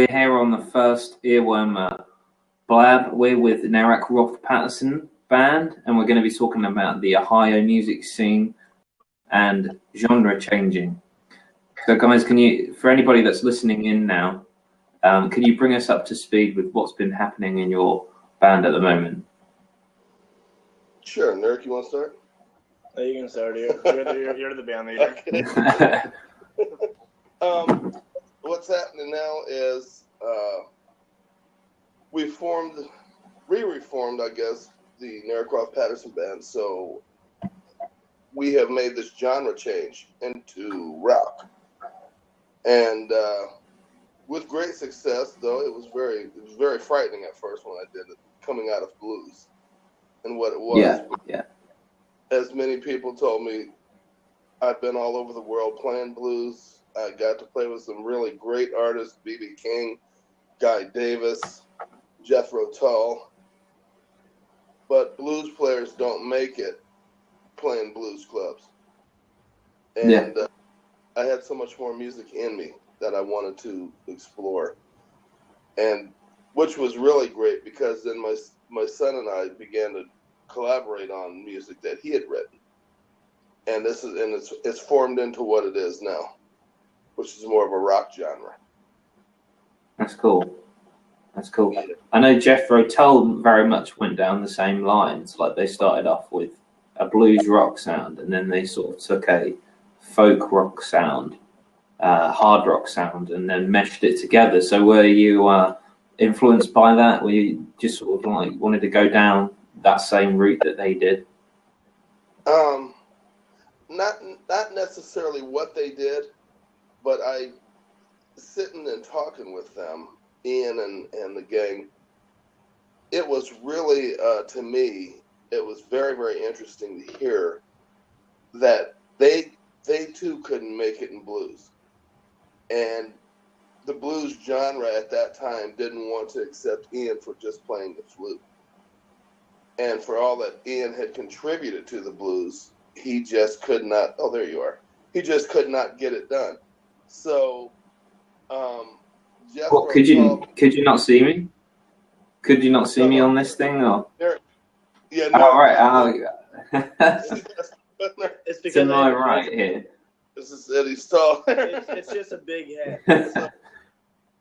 we're here on the first Earworm Blab. We're with Nerak Roth Patterson Band, and we're going to be talking about the Ohio music scene and genre changing. So, guys, can you, for anybody that's listening in now, can you bring us up to speed with what's been happening in your band at the moment? Sure. Nerak, you want to start? No, you can start here. You're the band leader. Okay. What's happening now is we reformed, I guess, the Nerak Roth Patterson Band. So we have made this genre change into rock, and with great success. Though it was very frightening at first when I did it, coming out of blues and what it was. Yeah. As many people told me, I've been all over the world playing blues. I got to play with some really great artists, B.B. King, Guy Davis, Jethro Tull. But blues players don't make it playing blues clubs. And I had so much more music in me that I wanted to explore. And which was really great, because then my son and I began to collaborate on music that he had written. And it's formed into what it is now, which is more of a rock genre. That's cool. I know Jethro Tull very much went down the same lines. Like, they started off with a blues rock sound, and then they sort of took a folk rock sound, hard rock sound, and then meshed it together. So were you influenced by that? Were you just sort of like wanted to go down that same route that they did? Not necessarily what they did, but I sitting and talking with them, Ian and the gang. It was really to me, it was very, very interesting to hear that they too couldn't make it in blues, and the blues genre at that time didn't want to accept Ian for just playing the flute, and for all that Ian had contributed to the blues, he just could not. Oh, there you are. He just could not get it done. So, What, could you not see me? Could you not see me on this thing? Or? Yeah, no. Oh, right. It's because to my right here. This is Eddie's Tull. It's just a big head. So,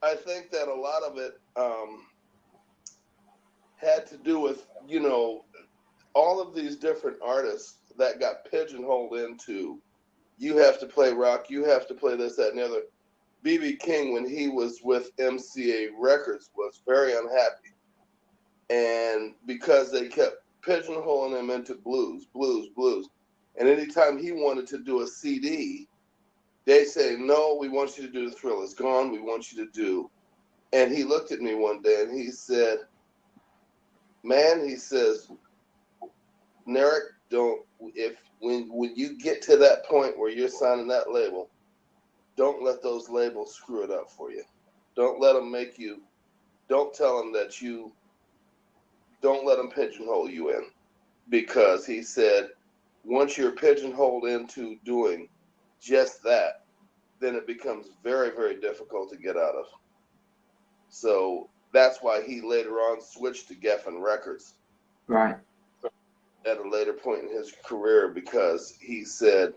I think that a lot of it had to do with, all of these different artists that got pigeonholed into, you have to play rock, you have to play this, that, and the other. B.B. King, when he was with MCA Records, was very unhappy. And because they kept pigeonholing him into blues. And anytime he wanted to do a CD, they say, no, we want you to do The Thrill Is Gone, we want you to do. And he looked at me one day and he said, man, he says, Nerak, when you get to that point where you're signing that label, don't let those labels screw it up for you. Don't let them don't tell them don't let them pigeonhole you in. Because he said, once you're pigeonholed into doing just that, then it becomes very, very difficult to get out of. So that's why he later on switched to Geffen Records. Right. At a later point in his career, because he said,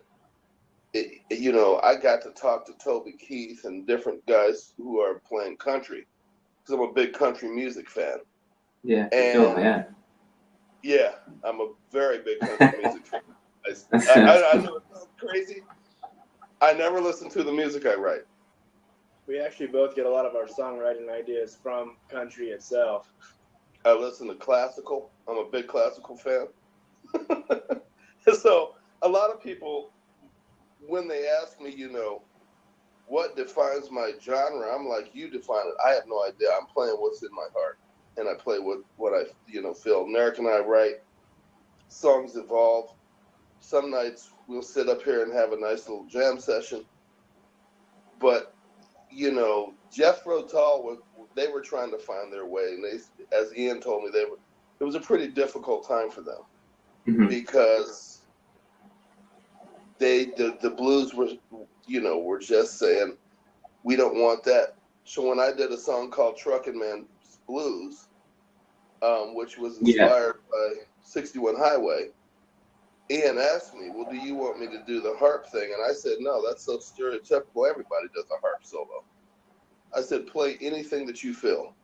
I got to talk to Toby Keith and different guys who are playing country, because I'm a big country music fan. Yeah, sure, yeah. Yeah, I'm a very big country music fan. I know it sounds crazy. I never listen to the music I write. We actually both get a lot of our songwriting ideas from country itself. I listen to classical. I'm a big classical fan. So a lot of people, when they ask me, what defines my genre, I'm like, you define it. I have no idea. I'm playing what's in my heart, and I play what I feel. Nerak and I write, songs evolve. Some nights we'll sit up here and have a nice little jam session. But Jethro Tull, they were trying to find their way, and they, as Ian told me, it was a pretty difficult time for them. Mm-hmm. Because the blues were just saying, we don't want that. So when I did a song called Truckin' Man Blues, which was inspired by 61 Highway, Ian asked me, well, do you want me to do the harp thing? And I said, no, that's so stereotypical. Everybody does a harp solo. I said, play anything that you feel.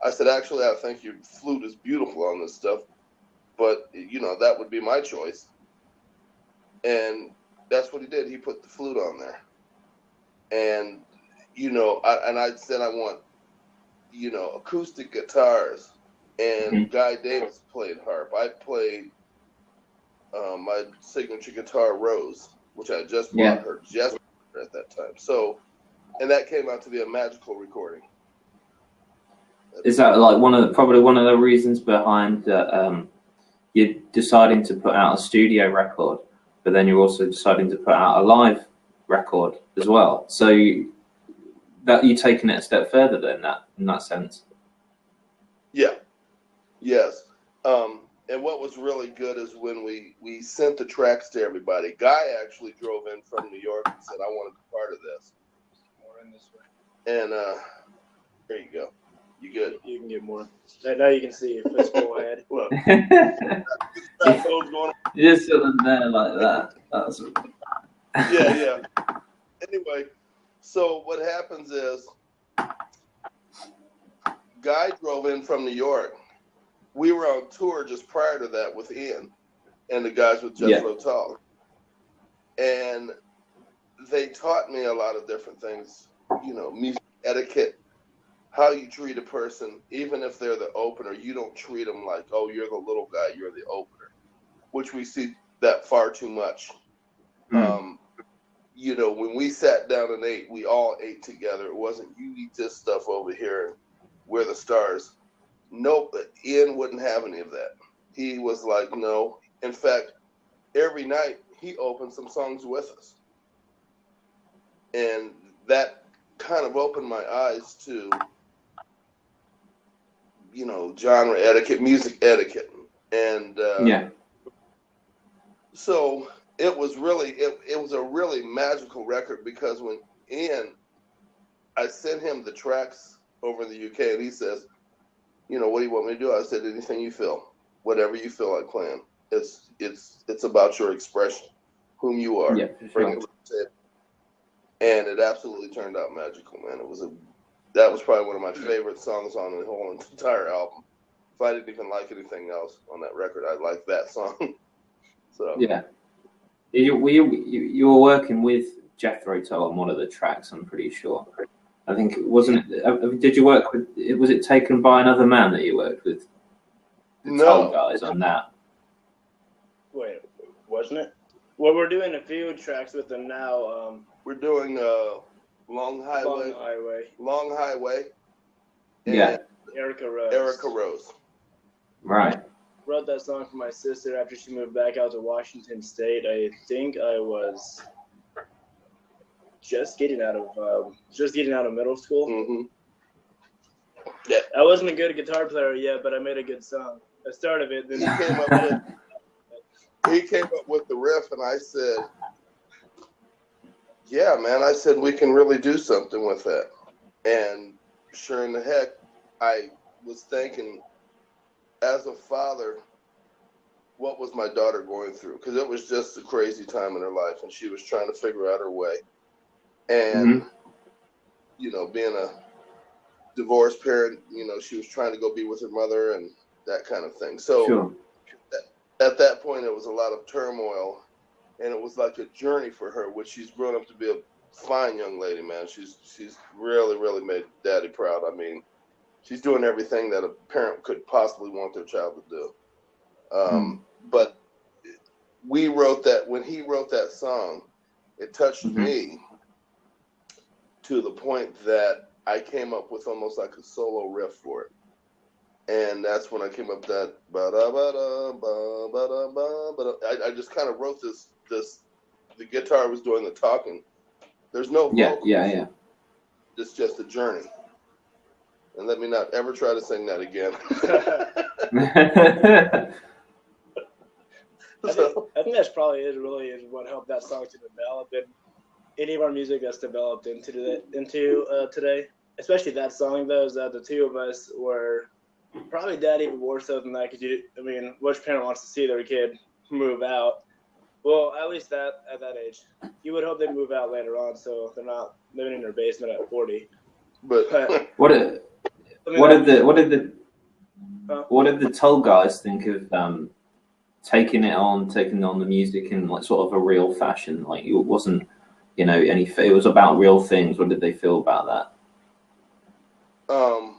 I said, actually, I think your flute is beautiful on this stuff, but, you know, that would be my choice. And that's what he did. He put the flute on there. And, you know, I said I want, you know, acoustic guitars. And Guy Davis played harp. I played my signature guitar, Rose, which I just bought her just at that time. So, and that came out to be a magical recording. Is that like probably one of the reasons behind you deciding to put out a studio record, but then you're also deciding to put out a live record as well? So that you're taking it a step further than that in that sense. Yeah. Yes. And what was really good is when we sent the tracks to everybody. Guy actually drove in from New York and said, I want to be part of this. More in this way. And there you go. You good? You can get more. Now you can see if it's go ahead. Look. You're just sitting there like that. That's... Yeah. Anyway, so what happens is Guy drove in from New York. We were on tour just prior to that with Ian and the guys with Jethro Tull. And they taught me a lot of different things, you know, music etiquette, how you treat a person, even if they're the opener. You don't treat them like, oh, you're the little guy, you're the opener, which we see that far too much. You know, when we sat down and ate, we all ate together. It wasn't, you eat this stuff over here and we're the stars. Nope, Ian wouldn't have any of that. He was like, no. In fact, every night he opened some songs with us. And that kind of opened my eyes to, you know, genre etiquette, music etiquette. And so it was really, it was a really magical record, because when Ian, I sent him the tracks over in the UK and he says, you know, what do you want me to do? I said, anything you feel, whatever you feel like playing. It's about your expression, whom you are. Yeah, for sure. And it absolutely turned out magical, man. That was probably one of my favorite songs on the whole entire album. If I didn't even like anything else on that record, I liked that song. So you were working with Jethro Tull on one of the tracks, I'm pretty sure. I think wasn't it? Did you work with? Was it Taken by Another Man that you worked with? The Tull guys on that. Wait, wasn't it? Well, we're doing a few tracks with them now. We're doing Long Highway. And Erica Rose. Right. Wrote that song for my sister after she moved back out to Washington State. I think I was just getting out of middle school. Mm-hmm. Yeah. I wasn't a good guitar player yet, but I made a good song. I started it. Then he came up with the riff, and I said, yeah, man. I said, we can really do something with that. And sure in the heck, I was thinking, as a father, what was my daughter going through? Because it was just a crazy time in her life, and she was trying to figure out her way. And, you know, being a divorced parent, you know, she was trying to go be with her mother and that kind of thing. So at that point, it was a lot of turmoil, and it was like a journey for her, which she's grown up to be a fine young lady, man. She's really, really made Daddy proud. I mean, she's doing everything that a parent could possibly want their child to do. But we wrote that, when he wrote that song, it touched me to the point that I came up with almost like a solo riff for it. And that's when I came up that I just kind of wrote this the guitar was doing the talking. There's no vocals. Yeah. It's just a journey. And let me not ever try to sing that again. I think that's probably is what helped that song to develop, and any of our music that's developed into today. especially that song though, is that the two of us were probably dad even more so than that, because which parent wants to see their kid move out? Well, at least at that age, you would hope they'd move out later on, so they're not living in their basement at 40. But what did the Tull guys think of taking on the music in like sort of a real fashion? Like it wasn't, it was about real things. What did they feel about that? Do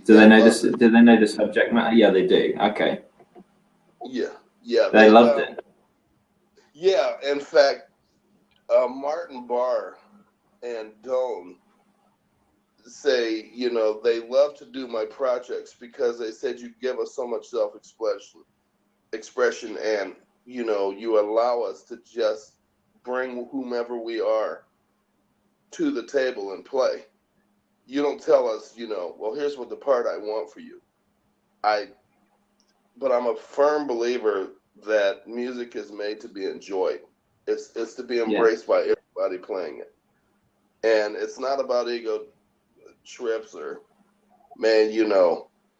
they know the subject matter? Yeah, they do. Okay. Yeah. They loved it. Yeah, in fact, Martin Barr and Doan say, they love to do my projects because they said you give us so much self-expression and, you allow us to just bring whomever we are to the table and play. You don't tell us, well, here's what the part I want for you. But I'm a firm believer that music is made to be enjoyed. It's to be embraced by everybody playing it. And it's not about ego trips or, man,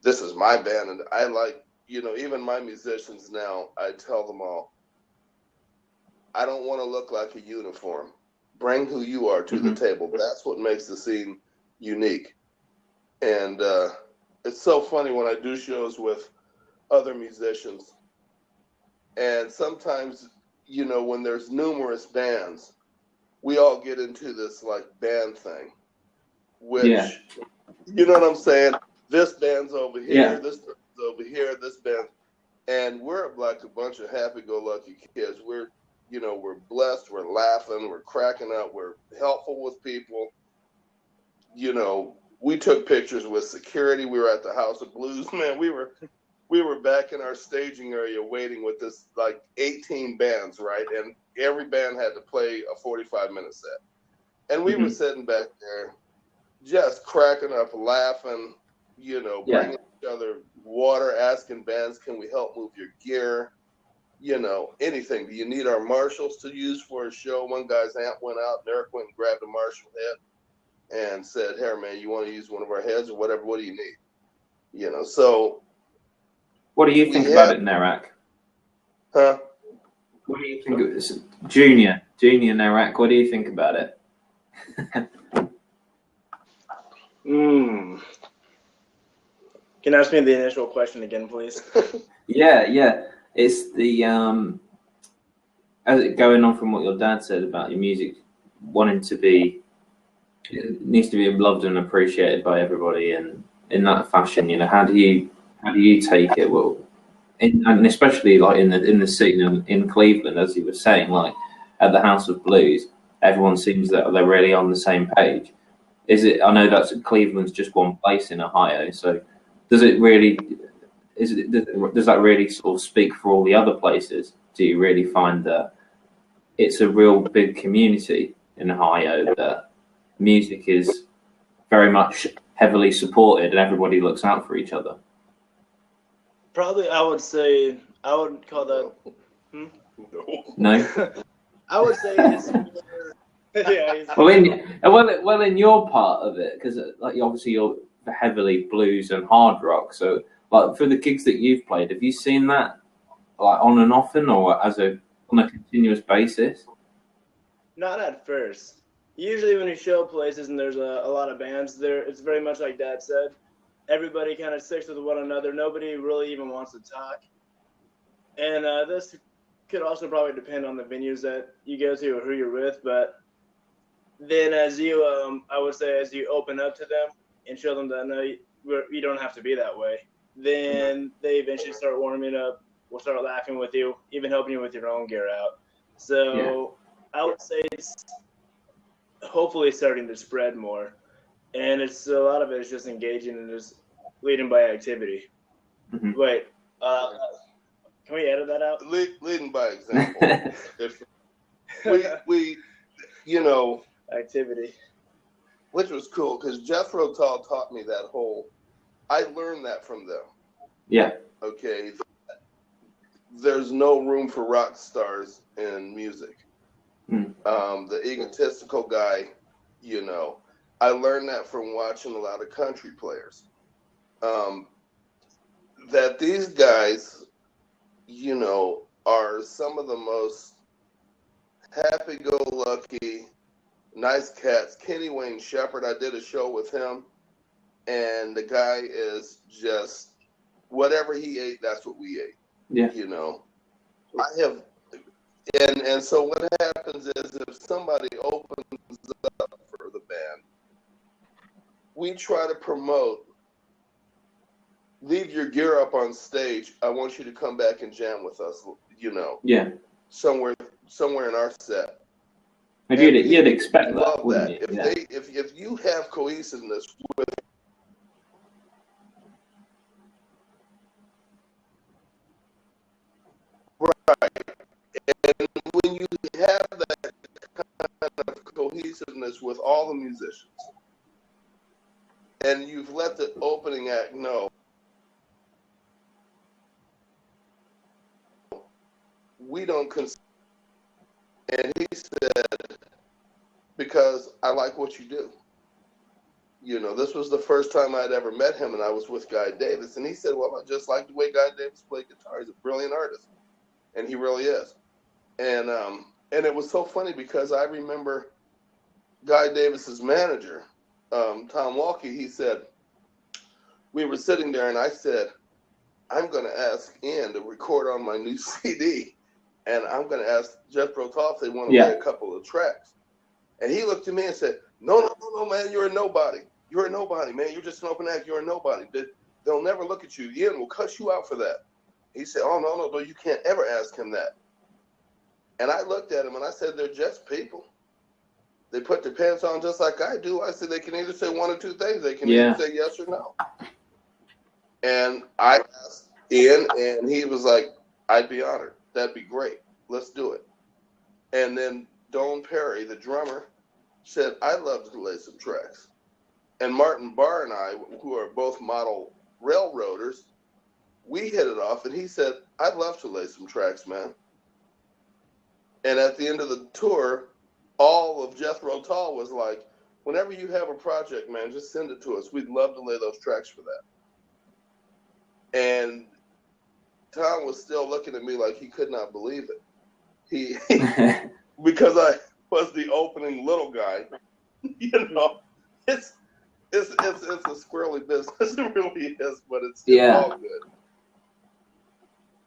this is my band. And I like, even my musicians now, I tell them all, I don't want to look like a uniform. Bring who you are to the table. That's what makes the scene unique. And it's so funny when I do shows with other musicians. And sometimes, when there's numerous bands, we all get into this like band thing, which, you know what I'm saying? This band's over here, this band's over here, this band. And we're like a bunch of happy-go-lucky kids. We're blessed, we're laughing, we're cracking up, we're helpful with people. We took pictures with security. We were at the House of Blues. Man, we were back in our staging area waiting with this like 18 bands, right? And every band had to play a 45-minute set. And we were sitting back there just cracking up, laughing, bringing each other water, asking bands, can we help move your gear? Anything. Do you need our Marshalls to use for a show? One guy's amp went out, Nerak went and grabbed a Marshall head and said, hey, man, you want to use one of our heads or whatever? What do you need? So... What do you think about it, Nerak? Huh? What do you think of this? Junior Nerak, what do you think about it? Can you ask me the initial question again, please? Yeah. It's the going on from what your dad said about your music it needs to be loved and appreciated by everybody, and in that fashion, how do you take it? Well, and especially like in the scene in Cleveland, as you were saying, like at the House of Blues, everyone seems that they're really on the same page. Is it? I know that Cleveland's just one place in Ohio, so does it really? Does that really sort of speak for all the other places? Do you really find that it's a real big community in Ohio that music is very much heavily supported and everybody looks out for each other? Probably, I would call that. No. I would say it's. Well, in your part of it, because like obviously you're heavily blues and hard rock, so like for the gigs that you've played, have you seen that like on and often or on a continuous basis? Not at first. Usually when you show places and there's a lot of bands there, it's very much like Dad said. Everybody kind of sticks with one another. Nobody really even wants to talk. And this could also probably depend on the venues that you go to or who you're with. But then I would say as you open up to them and show them that no, you don't have to be that way, then they eventually start warming up, will start laughing with you, even helping you with your own gear out. So I would say it's hopefully starting to spread more. And it's a lot of it is just engaging and just leading by activity. Mm-hmm. Wait, can we edit that out? Leading by example. we activity, which was cool because Jethro Tull taught me that I learned that from them. Yeah. Okay. There's no room for rock stars in music. The egotistical guy, I learned that from watching a lot of country players. That these guys, you know, are some of the most happy-go-lucky, nice cats. Kenny Wayne Shepherd, I did a show with him, and the guy is just, whatever he ate, that's what we ate. Yeah. You know, I have, and so what happens is if somebody opens up for the band, we try to promote, leave your gear up on stage. I want you to come back and jam with us, you know. Yeah. Somewhere in our set. And you'd expect that, wouldn't that. you? If you have cohesiveness with right, and when you have that kind of cohesiveness with all the musicians, and you've let the opening act know, we don't consider. And he said, because I like what you do. You know, this was the first time I'd ever met him, and I was with Guy Davis. And he said, well, I just like the way Guy Davis played guitar. He's a brilliant artist, and he really is. And it was so funny because I remember Guy Davis's manager, Tom Walke. He said, we were sitting there, and I said, I'm going to ask Ian to record on my new CD, and I'm going to ask Jethro Tull if they want to play a couple of tracks. And he looked at me and said, no, man, you're a nobody. You're a nobody, man. You're just an open act. You're a nobody. They'll never look at you. Ian will cut you out for that. He said, oh, no, you can't ever ask him that. And I looked at him and I said, they're just people. They put their pants on just like I do. I said, they can either say one or two things. They can either say yes or no. And I asked Ian, and he was like, I'd be honored. That'd be great. Let's do it. And then Don Perry, the drummer, said, I'd love to lay some tracks. And Martin Barr and I, who are both model railroaders, we hit it off, and he said, I'd love to lay some tracks, man. And at the end of the tour, all of Jethro Tull was like, whenever you have a project, man, just send it to us. We'd love to lay those tracks for that. And Tom was still looking at me like he could not believe it. He because I was the opening little guy, you know, it's a squirrely business. It really is, but it's all good.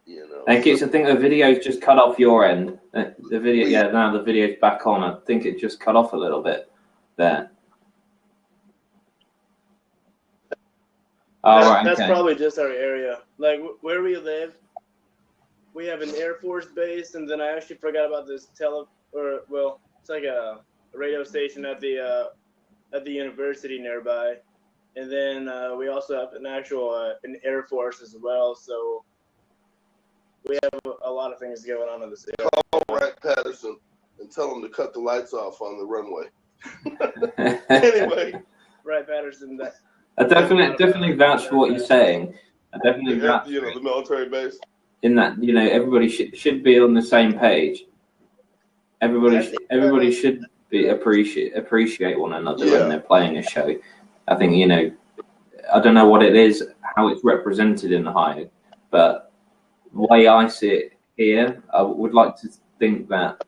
You know. I think the video's just cut off your end. The video, now the video's back on. I think it just cut off a little bit there. That's probably just our area. Like where we live, we have an Air Force base, and then I actually forgot about this it's like a radio station at the university nearby, and then we also have an Air Force as well. So we have a lot of things going on in this area. Call Nerak Patterson and tell him to cut the lights off on the runway. Anyway, Right, Patterson. I definitely vouch for what you're saying. I definitely vouch. You know, the military base. In that, you know, everybody should be on the same page. Everybody should be appreciate one another when they're playing a show. I think, you know, I don't know what it is, how it's represented in the Hive, but the way I see it here, I would like to think that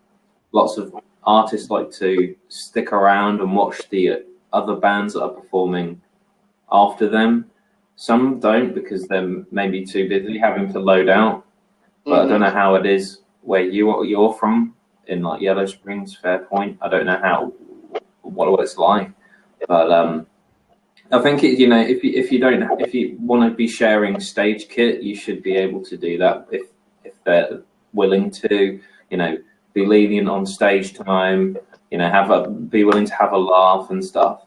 lots of artists like to stick around and watch the other bands that are performing after them. Some don't because they're maybe too busy having to load out. But I don't know how it is where you're from in like Yellow Springs, Fairpoint. I don't know what it's like. But I think if you want to be sharing stage kit, you should be able to do that if they're willing to. You know, be lenient on stage time. You know, be willing to have a laugh and stuff.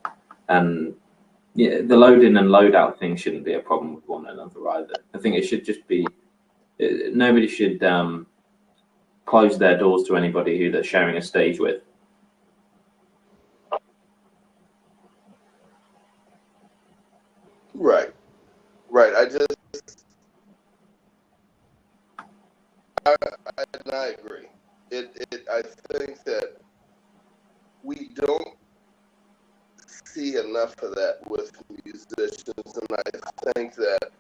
And the load in and load out thing shouldn't be a problem with one another either. I think it should just be. Nobody should close their doors to anybody who they're sharing a stage with. Right. I agree. I think that we don't see enough of that with musicians, and I think that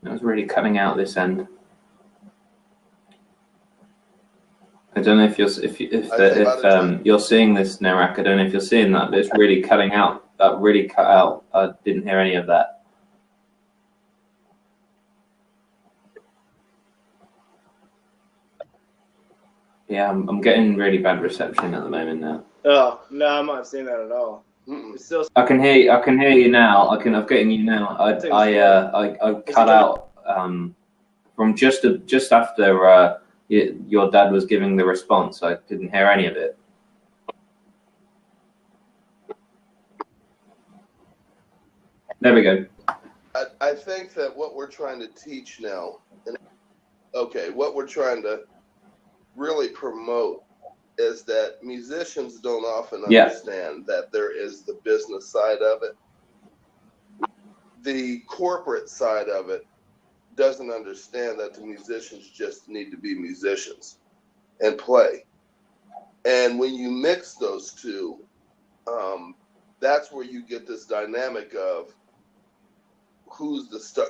it was really cutting out this end. I don't know if you're you're seeing this, Nerak. I don't know if you're seeing that, but it's really cutting out. That really cut out. I didn't hear any of that. Yeah, I'm getting really bad reception at the moment now. Oh no, I'm not seeing that at all. It's still. I can hear you now. I'm getting you now. I cut out from just after your dad was giving the response. I didn't hear any of it. There we go. I think that what we're trying to teach now, what we're trying to really promote is that musicians don't often understand that there is the business side of it. The corporate side of it doesn't understand that the musicians just need to be musicians and play. And when you mix those two, that's where you get this dynamic of who's the stuff.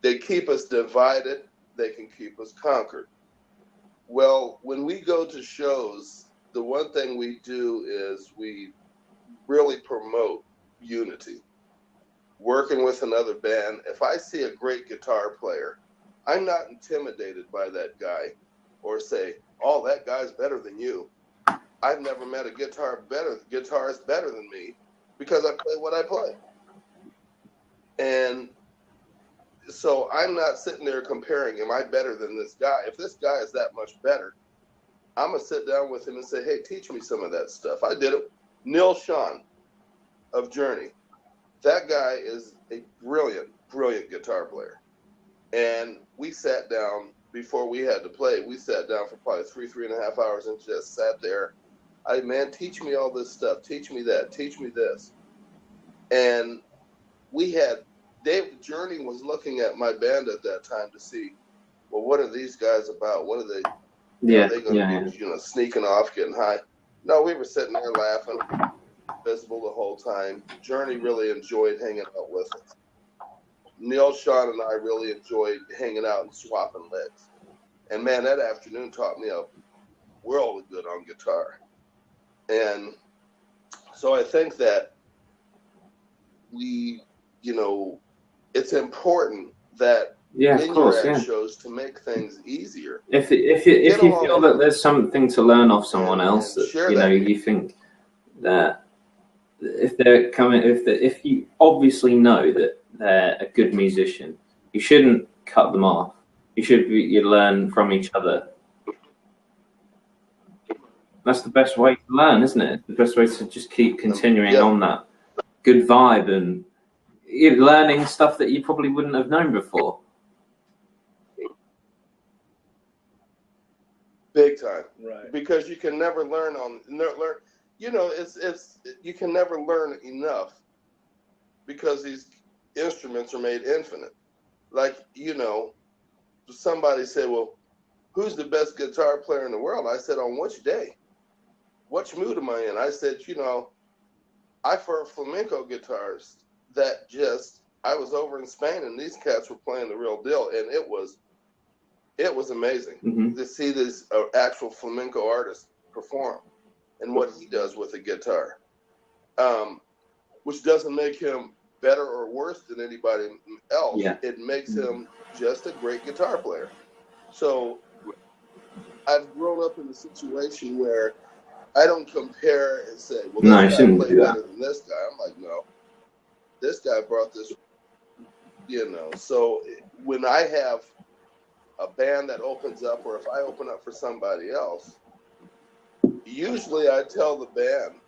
They keep us divided, they can keep us conquered. Well, when we go to shows, the one thing we do is we really promote unity. Working with another band, if I see a great guitar player, I'm not intimidated by that guy or say, oh, that guy's better than you. I've never met a guitarist better than me because I play what I play. And so I'm not sitting there comparing, am I better than this guy? If this guy is that much better, I'm going to sit down with him and say, hey, teach me some of that stuff. I did it. Neil Schon of Journey. That guy is a brilliant, brilliant guitar player. And we sat down before we had to play. We sat down for probably 3.5 hours and just sat there. Man, teach me all this stuff. Teach me that. Teach me this. And we had Journey was looking at my band at that time to see, well, what are these guys about? What are they? Are they going to be, sneaking off, getting high? No, we were sitting there laughing, visible the whole time. Journey really enjoyed hanging out with us. Neil Schon and I really enjoyed hanging out and swapping legs. And man, that afternoon taught me a world of good on guitar. And so I think that we, it's important that when you're at shows to make things easier. If you feel that there's something to learn off someone else, you think that if they're coming, if you obviously know that they're a good musician, you shouldn't cut them off. You learn from each other. That's the best way to learn, isn't it? The best way to just keep continuing on that good vibe, and you're learning stuff that you probably wouldn't have known before. Big time, right? Because you can never learn. You can never learn enough because these instruments are made infinite. Like, somebody said, well, who's the best guitar player in the world? I said, on which day? Which mood am I in? I said, I've heard flamenco guitars that I was over in Spain and these cats were playing the real deal, and it was amazing to see this actual flamenco artist perform and what he does with a guitar, which doesn't make him better or worse than anybody else. Yeah. It makes him just a great guitar player. So I've grown up in a situation where I don't compare and say, well, this guy played better than this guy. I'm like, no, this guy brought this, So when I have a band that opens up, or if I open up for somebody else, usually I tell the band,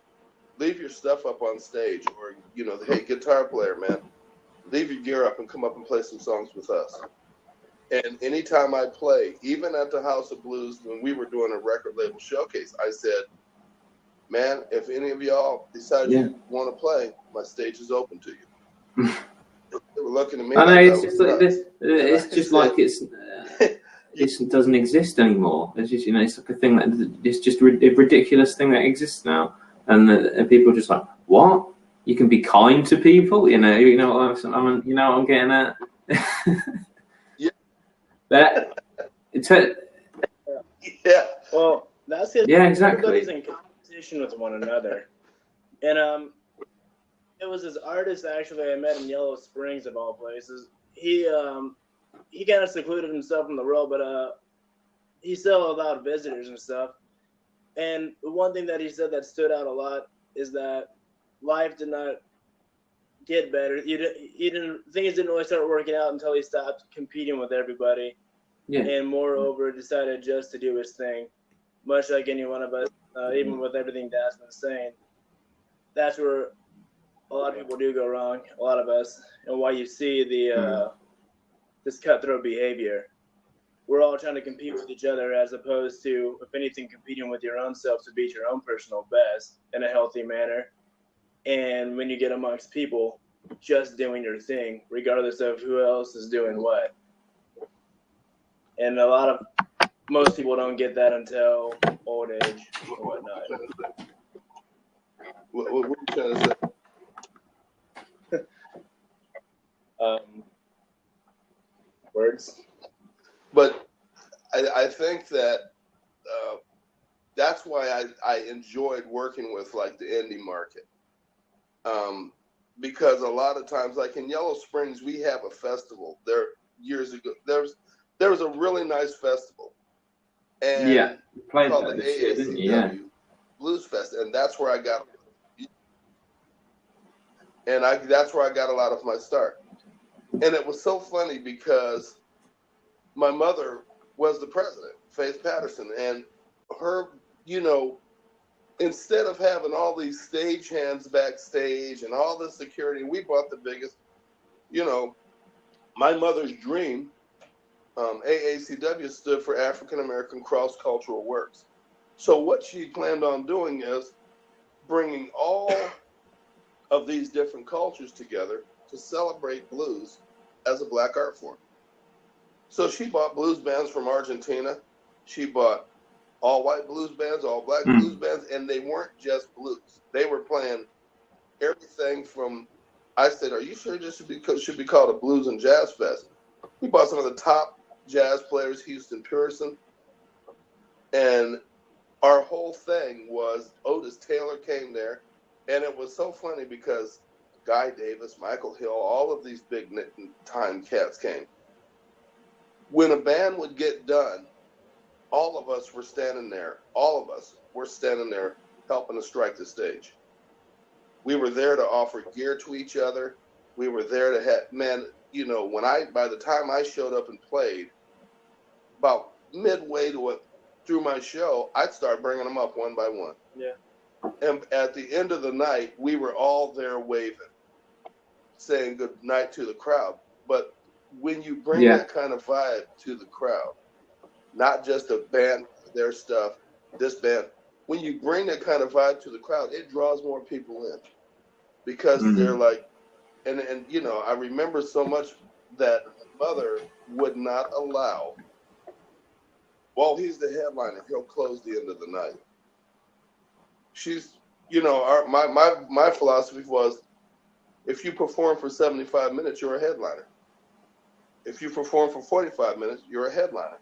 leave your stuff up on stage, or, hey, guitar player, man, leave your gear up and come up and play some songs with us. And anytime I play, even at the House of Blues, when we were doing a record label showcase, I said, man, if any of y'all decide you want to play, my stage is open to you. They were looking at me. I know, like it's just like this. It's just like it doesn't exist anymore. It's just, it's like a thing that it's just a ridiculous thing that exists now, and people are just like, what? You can be kind to people, you know what I'm getting at. Yeah. Yeah. Well, that's because exactly. everybody's in competition with one another, and it was this artist actually I met in Yellow Springs of all places. He kind of secluded himself from the world, but he still allowed visitors and stuff. And the one thing that he said that stood out a lot is that life did not get better. Things didn't really start working out until he stopped competing with everybody. Yeah. And moreover, decided just to do his thing, much like any one of us. Even with everything Dad's been saying, that's where a lot of people do go wrong. A lot of us, and why you see the this cutthroat behavior. We're all trying to compete with each other, as opposed to, if anything, competing with your own self to beat your own personal best in a healthy manner. And when you get amongst people, just doing your thing, regardless of who else is doing what. And most people don't get that until old age or whatnot. What are you trying to say? Words. But I think that that's why I enjoyed working with like the indie market. Because a lot of times, like in Yellow Springs, we have a festival there years ago. There was a really nice festival, and called the AACW Blues Fest, and that's where I got, that's where I got a lot of my start. And it was so funny because my mother was the president, Faith Patterson, and her, instead of having all these stagehands backstage and all the security, we bought the biggest, my mother's dream, AACW stood for African American Cross Cultural Works. So what she planned on doing is bringing all of these different cultures together to celebrate blues as a black art form. So she bought blues bands from Argentina. She bought all white blues bands, all black blues bands, and they weren't just blues. They were playing everything from, I said, are you sure this should be called a blues and jazz fest? We bought some of the top jazz players, Houston Pearson, and our whole thing was Otis Taylor came there, and it was so funny because Guy Davis, Michael Hill, all of these big time cats came. When a band would get done, all of us were standing there. All of us were standing there helping to strike the stage. We were there to offer gear to each other. We were there to have, by the time I showed up and played, about midway through my show, I'd start bringing them up one by one. Yeah. And at the end of the night, we were all there waving, saying good night to the crowd. But when you bring that kind of vibe to the crowd, not just a band, their stuff, this band, when you bring that kind of vibe to the crowd, it draws more people in because they're like, and I remember so much that mother would not allow, well, he's the headliner, he'll close the end of the night. She's, my philosophy was, if you perform for 75 minutes, you're a headliner. If you perform for 45 minutes, you're a headliner.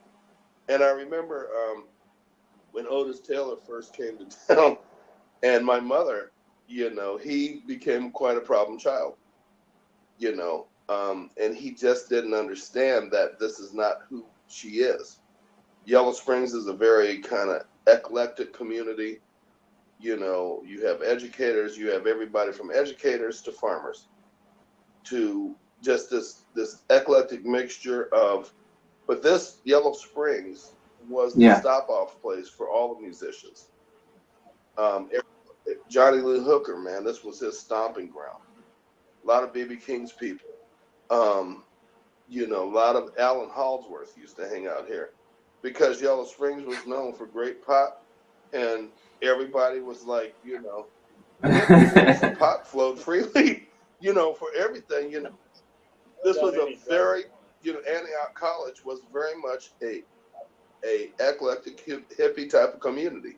And I remember when Otis Taylor first came to town, and my mother, he became quite a problem child, and he just didn't understand that this is not who she is. Yellow Springs is a very kind of eclectic community. You have educators, you have everybody from educators to farmers, to just this eclectic mixture of, but this Yellow Springs was the stop-off place for all the musicians. Johnny Lee Hooker, man, this was his stomping ground. A lot of B.B. King's people. A lot of Alan Halsworth used to hang out here because Yellow Springs was known for great pot, and everybody was like, pot flowed freely, for everything, this was a very, Antioch College was very much a eclectic hippie type of community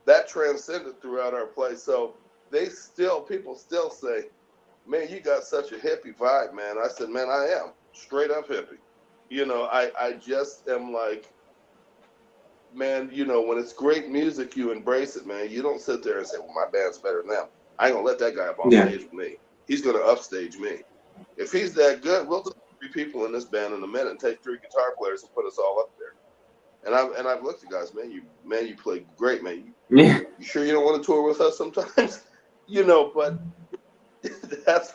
that transcended throughout our place. So people still say, man, you got such a hippie vibe, man. I said, man, I am straight up hippie. I just am like, man, when it's great music, you embrace it, man. You don't sit there and say, well, my band's better than them. I ain't gonna let that guy up on stage with me. He's gonna upstage me. If he's that good, we'll just 3 people in this band in a minute and take 3 guitar players and put us all up there. And I've looked at guys, man, you play great, man. You sure you don't want to tour with us sometimes? But that's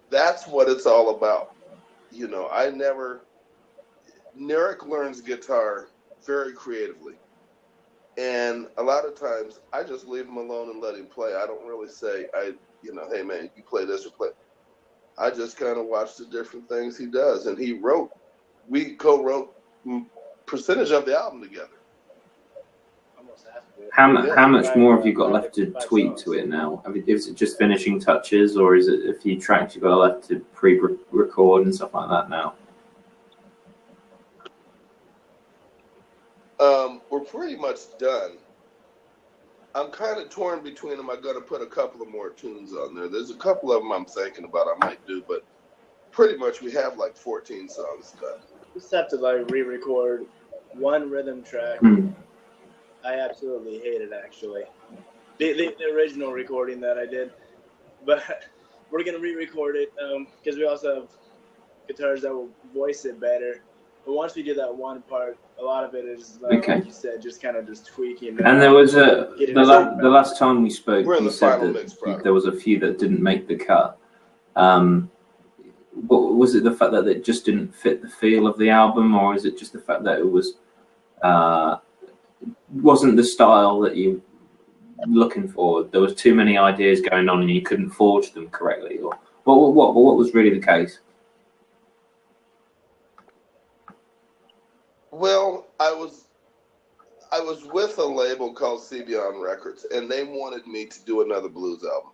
that's what it's all about. Nerak learns guitar very creatively. And a lot of times I just leave him alone and let him play. I don't really say, hey man, you play this or play. I just kind of watch the different things he does. And we co-wrote percentage of the album together. How much more have you got left to tweak to it now? Is it just finishing touches, or is it a few tracks you've got left to pre-record and stuff like that now? We're pretty much done. I'm kind of torn between them. I'm going to put a couple of more tunes on there. There's a couple of them I'm thinking about I might do, but pretty much we have like 14 songs done. Just have to re-record one rhythm track. I absolutely hate it, actually. The original recording that I did. But we're going to re-record it because we also have guitars that will voice it better. But once we do that one part, a lot of it is, like you said, just kind of just tweaking. And there was the last time we spoke, you said that there was a few that didn't make the cut. Was it the fact that it just didn't fit the feel of the album, or is it just the fact that it wasn't the style that you were looking for? There was too many ideas going on and you couldn't forge them correctly, or what was really the case? Well, I was with a label called CBon Records, and they wanted me to do another blues album.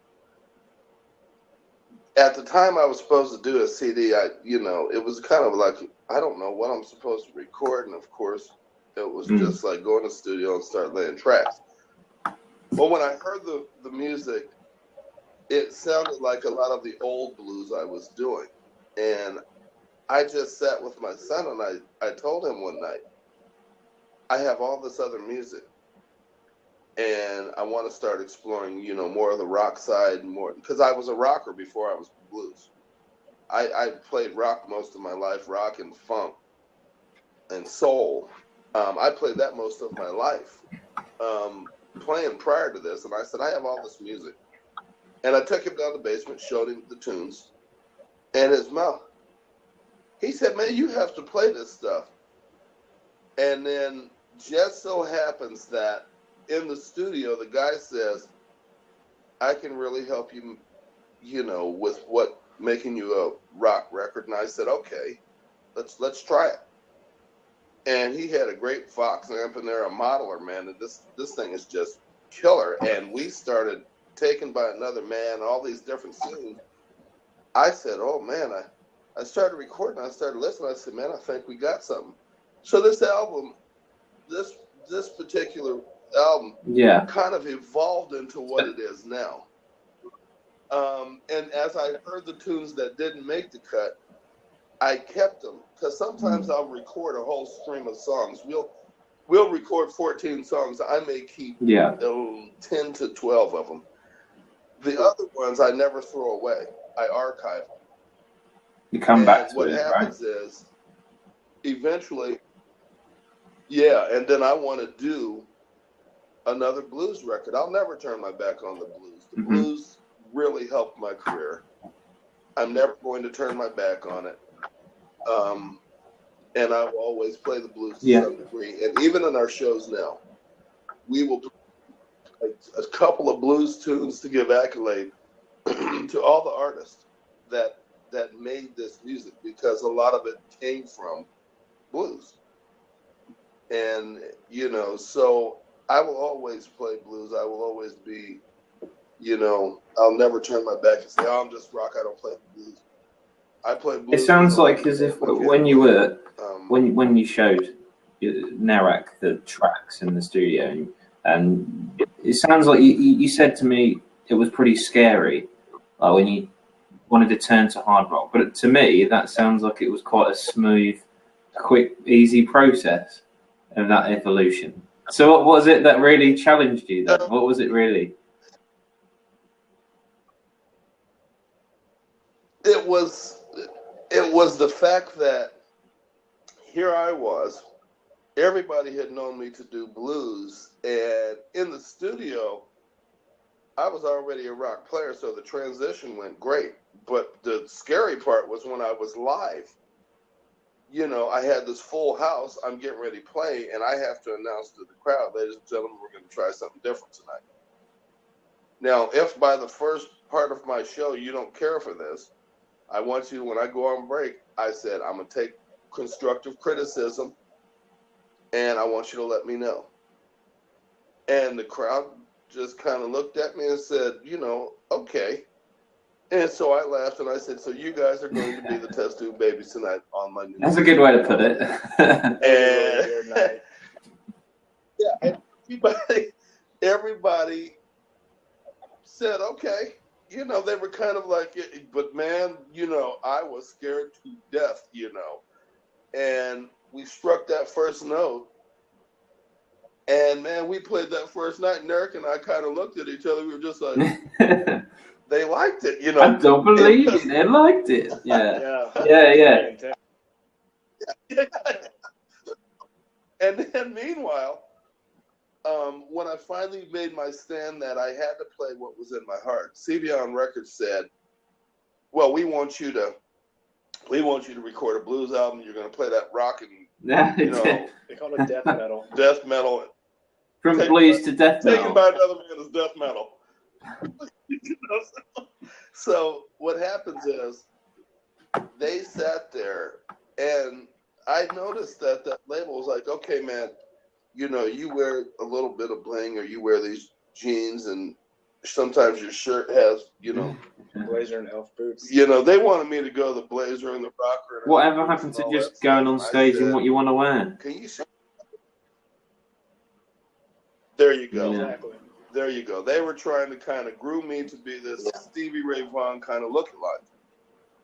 At the time I was supposed to do a CD, it was kind of like, I don't know what I'm supposed to record, and of course it was just like go in the studio and start laying tracks. But when I heard the music, it sounded like a lot of the old blues I was doing. And I just sat with my son and I told him one night, I have all this other music and I want to start exploring, more of the rock side, more, because I was a rocker before I was blues. I played rock most of my life, rock and funk and soul. I played that most of my life, playing prior to this. And I said, I have all this music. And I took him down the basement, showed him the tunes and his mouth. He said, man, you have to play this stuff. And then just so happens that in the studio, the guy says, I can really help you, with making you a rock record. And I said, okay, let's try it. And he had a great Fox amp in there, a modeler, man. And this thing is just killer. And we started Taken by Another Man, all these different scenes. I said, oh man, I started recording, I started listening, I said, man, I think we got something. So this album, this particular album kind of evolved into what it is now. And as I heard the tunes that didn't make the cut, I kept them. Because sometimes I'll record a whole stream of songs. We'll record 14 songs. I may keep 10 to 12 of them. The other ones I never throw away. I archive them. You come back to what it, happens right? is, eventually, and then I want to do another blues record. I'll never turn my back on the blues. The blues really helped my career. I'm never going to turn my back on it. And I will always play the blues to some degree. And even in our shows now, we will do a couple of blues tunes to give accolade to all the artists that made this music, because a lot of it came from blues. And, so I will always play blues. I will always be You know, I'll never turn my back and say, "Oh, I'm just rock. I don't play blues." I play blues. It sounds like as if when you were when you showed Nerak the tracks in the studio, and it sounds like you said to me it was pretty scary, like when you wanted to turn to hard rock. But to me, that sounds like it was quite a smooth, quick, easy process of that evolution. So what was it that really challenged you then? What was it really? It was the fact that here I was, everybody had known me to do blues, and in the studio, I was already a rock player, so the transition went great. But the scary part was when I was live. You know, I had this full house, I'm getting ready to play, and I have to announce to the crowd, ladies and gentlemen, we're going to try something different tonight. Now, if by the first part of my show you don't care for this, I want you, when I go on break, I said, I'm going to take constructive criticism, and I want you to let me know. And the crowd just kind of looked at me and said, you know, okay. And so I laughed and I said, so you guys are going to be the test tube babies tonight on my new That's a good way to put it. And yeah, and everybody said, okay. You know, they were kind of like, but man, you know, I was scared to death, you know. And we struck that first note. And man, we played that first night, and Nerak and I kind of looked at each other. We were just like, they liked it, you know. I don't believe it. They liked it. Yeah. And then meanwhile, when I finally made my stand that I had to play what was in my heart, CBon Records said, well, we want you to record a blues album. You're going to play that rock and, you know, they call it death metal. Death metal. From blues to death metal. Taken by another man is death metal. You know, so what happens is they sat there, and I noticed that label was like, okay, man, you know, you wear a little bit of bling, or you wear these jeans, and sometimes your shirt has, you know, blazer and elf boots. You know, they wanted me to go the blazer and the rocker. And whatever happened to just going on stage in what you want to wear? Can you see? There you go. Yeah. Exactly. There you go. They were trying to kind of groom me to be this Stevie Ray Vaughan kind of lookalike.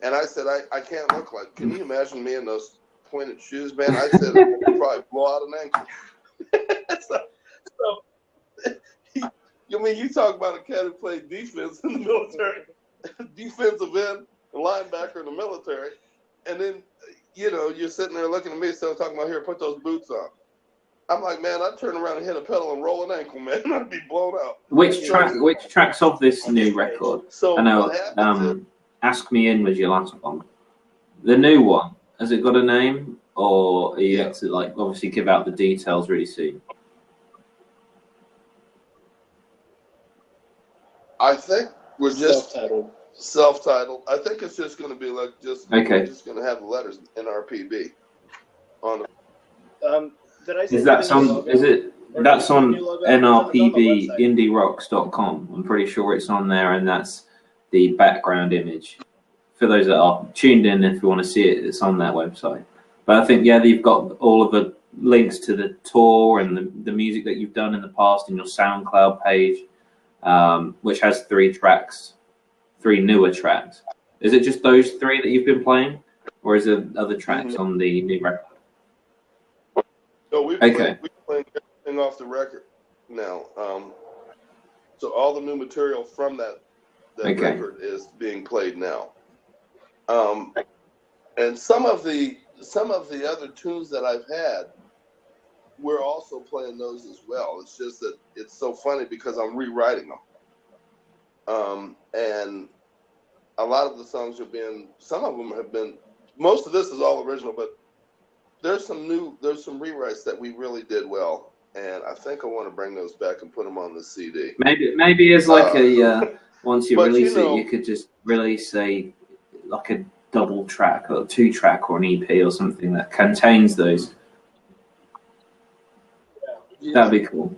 And I said, I can't look like. Can you imagine me in those pointed shoes, man? I said, I would probably blow out an ankle. You mean, you talk about a cat who played defense in the military, defensive end, linebacker in the military, and then, you know, you're sitting there looking at me, still talking about, here, put those boots on. I'm like, man, I'd turn around and hit a pedal and roll an ankle, man. I'd be blown out. Which tracks of this new record? So I know, Ask Me In was your last one. The new one, has it got a name? Or are you have to, like, obviously give out the details really soon? I think we're just self-titled. I think it's just going to be like we're just going to have the letters NRPB on it. Is that on? Is it? That's on nrpbindierocks.com. I'm pretty sure it's on there, and that's the background image. For those that are tuned in, if you want to see it, it's on that website. But I think they've got all of the links to the tour and the music that you've done in the past in your SoundCloud page, which has 3 tracks, 3 newer tracks. Is it just those 3 that you've been playing, or is there other tracks on the new record? No, we're playing everything off the record now. So all the new material from that record is being played now. And some of the other tunes that I've had, we're also playing those as well. It's just that it's so funny because I'm rewriting them. And a lot of the songs some of them have been, most of this is all original, but there's some rewrites that we really did well, and I think I want to bring those back and put them on the CD. Maybe as like once you release it, you could just release like a double track or 2 track or an EP or something that contains those. Yeah. That'd be cool.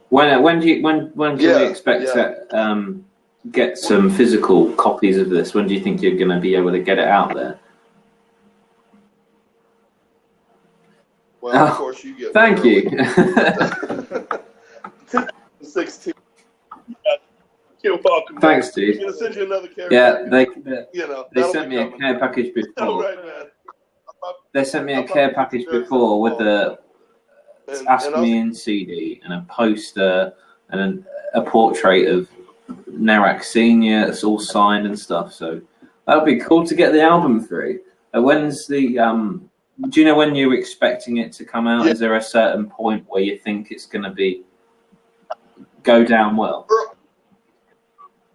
When can we expect to get some physical copies of this? When do you think you're going to be able to get it out there? Well, of course you get. Thank you. 16. You're welcome. Thanks, dude. I'm gonna send you another care package. They sent me a care package before. All right, man. They sent me a care package before with a Ask Me In CD and a poster and a portrait of Nerak Senior. It's all signed and stuff. So that would be cool to get the album through. When's the do you know when you're expecting it to come out? Is there a certain point where you think it's going to go down well?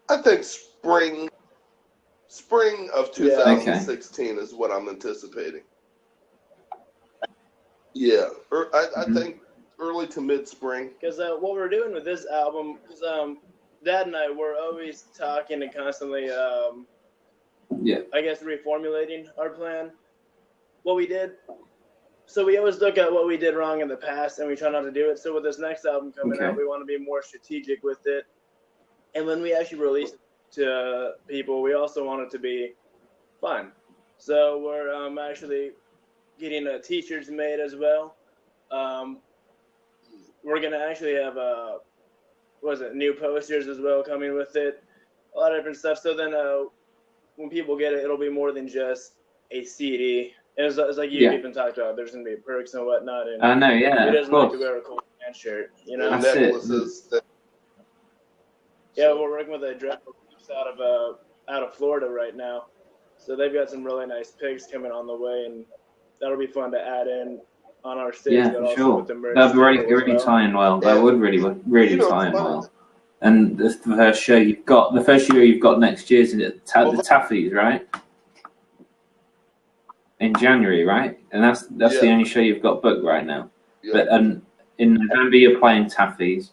I think spring of 2016 is what I'm anticipating. Yeah, I think early to mid spring. Because what we're doing with this album, because Dad and I were always talking and constantly, I guess, reformulating our plan. What we did, so we always look at what we did wrong in the past and we try not to do it. So with this next album coming out, we want to be more strategic with it. And when we actually release it to people, we also want it to be fun. So we're actually getting t-shirts made as well. We're going to actually have, new posters as well coming with it. A lot of different stuff. So then when people get it, it'll be more than just a CD. And it's like you've even talked about, there's going to be perks and whatnot. And I know, yeah. Who doesn't like to wear a cool band shirt, you know? That's necklaces. Yeah, we're working with a Jethro Tull out of Florida right now. So they've got some really nice pics coming on the way, and that'll be fun to add in on our stage. Yeah, for sure. That'd really tie in well. That would really tie in well. And the first show you've got next year is the Taffies, right? In January, right? And that's the only show you've got booked right now. Yeah. But in November you're playing Taffies,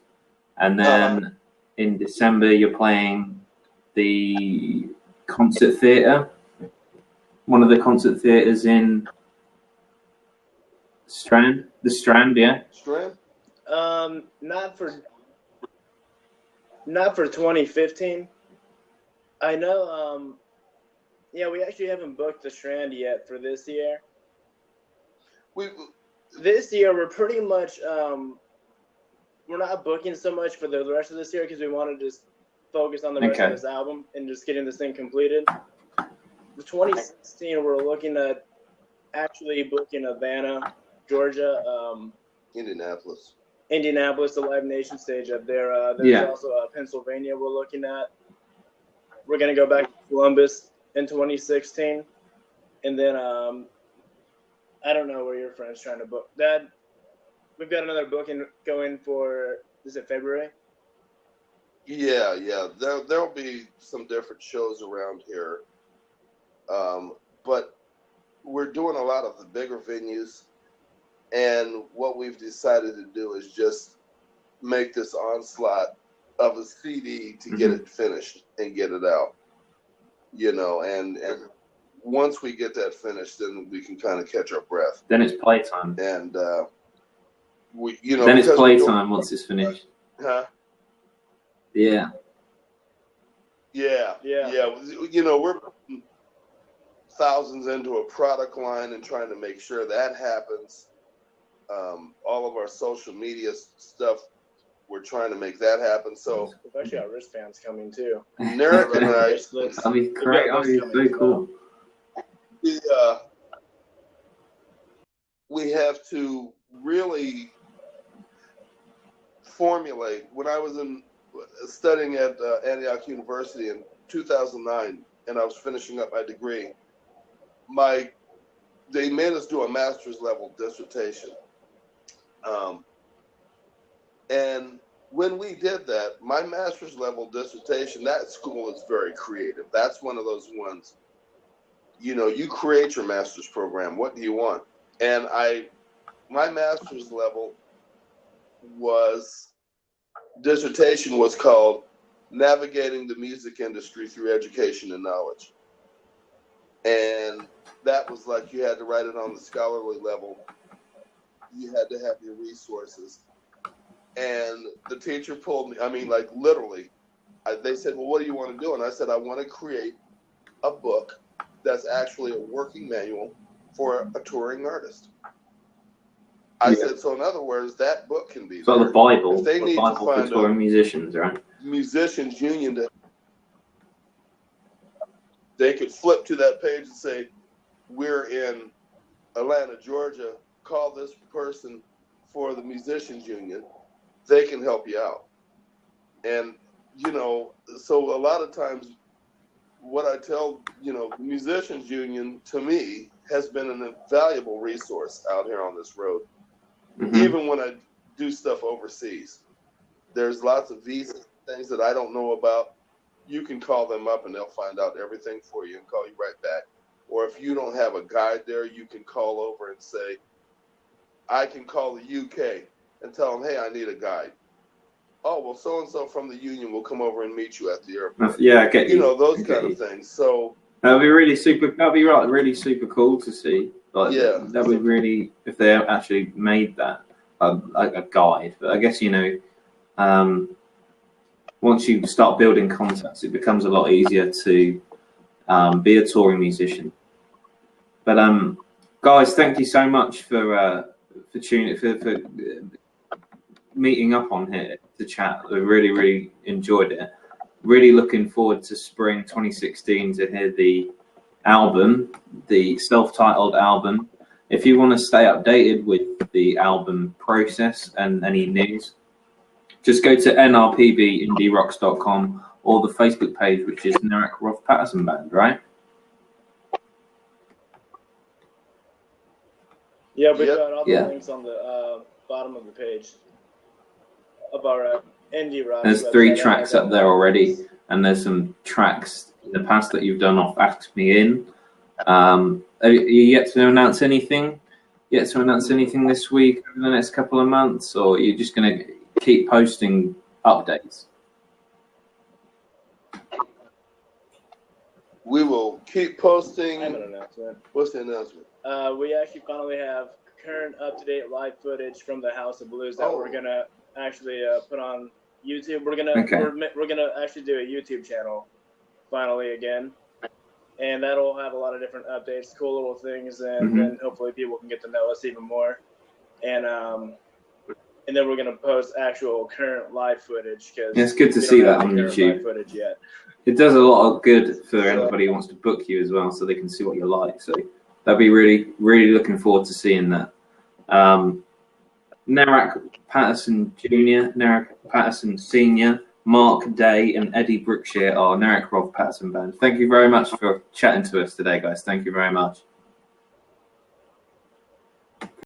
and then in December you're playing the concert theatre, one of the concert theatres in Strand. The Strand, yeah. Strand. Not for 2015. I know. We actually haven't booked the Strand yet for this year. This year we're pretty much we're not booking so much for the rest of this year because we want to just focus on the rest of this album and just getting this thing completed. For 2016, we're looking at actually booking Havana, Georgia, Indianapolis, the Live Nation stage up there. There's also Pennsylvania we're looking at. We're going to go back to Columbus in 2016. And then I don't know where your friend's trying to book. Dad, we've got another booking going for, is it February? Yeah. There'll be some different shows around here. But we're doing a lot of the bigger venues. And what we've decided to do is just make this onslaught of a CD to get it finished and get it out. And once we get that finished, then we can kind of catch our breath. Then it's playtime. And then it's playtime once it's finished. Huh? Yeah. Yeah. We're putting thousands into a product line and trying to make sure that happens. All of our social media stuff, we're trying to make that happen. So we've actually got wristbands coming too. Nerak and I. That'll be great. That'll be very cool. We have to really formulate. When I was studying at Antioch University in 2009, and I was finishing up my degree, they made us do a master's level dissertation. And when we did that, my master's level dissertation, that school is very creative. That's one of those ones, you create your master's program. What do you want? And my master's level dissertation was called Navigating the Music Industry Through Education and Knowledge. And that was like, you had to write it on the scholarly level. You had to have your resources. And the teacher pulled me, I mean, like literally, they said, well, what do you want to do? And I said, I want to create a book that's actually a working manual for a touring artist. I said, so in other words, that book can be so there. the Bible, if they the need Bible to for find touring musicians, right? Musicians union to, they could flip to that page and say, we're in Atlanta, Georgia, call this person for the musicians union. They can help you out. And, you know, so a lot of times what I tell, you know, the musicians union to me has been an invaluable resource out here on this road. Even when I do stuff overseas, there's lots of visas, things that I don't know about. You can call them up and they'll find out everything for you and call you right back. Or if you don't have a guide there, you can call over and say, I can call the UK and tell them, hey, I need a guide. Oh, well, so-and-so from the union will come over and meet you at the airport. Yeah, I get you. You know, those kind of things. So that'd be really super. That'd be right. Really super cool to see. Like, yeah, that would really, if they actually made that like a guide. But I guess, you know, once you start building contacts, it becomes a lot easier to be a touring musician. But guys, thank you so much for tuning for meeting up on here to chat. I really enjoyed it. Really looking forward to spring 2016 to hear the album, the self-titled album. If you want to stay updated with the album process and any news, just go to nrpbindierocks.com or the Facebook page, which is Nerak Roth Patterson Band, right? Yeah, we've got all the links on the bottom of the page of our indie rock. There's 3 tracks up there already, and there's some tracks in the past that you've done off Ask Me In. Are you yet to announce anything? Yet to announce anything this week over the next couple of months, or are you just going to keep posting updates? We will keep posting. I have an announcement. What's the announcement? We actually finally have current up-to-date live footage from the House of Blues that we're gonna actually put on YouTube. We're gonna actually do a YouTube channel finally again, and that'll have a lot of different updates, cool little things, and then hopefully people can get to know us even more. And then we're gonna post actual current live footage because it's good to see that on YouTube. Live footage yet. It does a lot of good for anybody who wants to book you as well, so they can see what you're like. So that'd be really looking forward to seeing that. Nerak Patterson Jr., Nerak Patterson Sr., Mark Day, and Eddie Brookshire are Nerak Roth Patterson Band. Thank you very much for chatting to us today, guys. Thank you very much.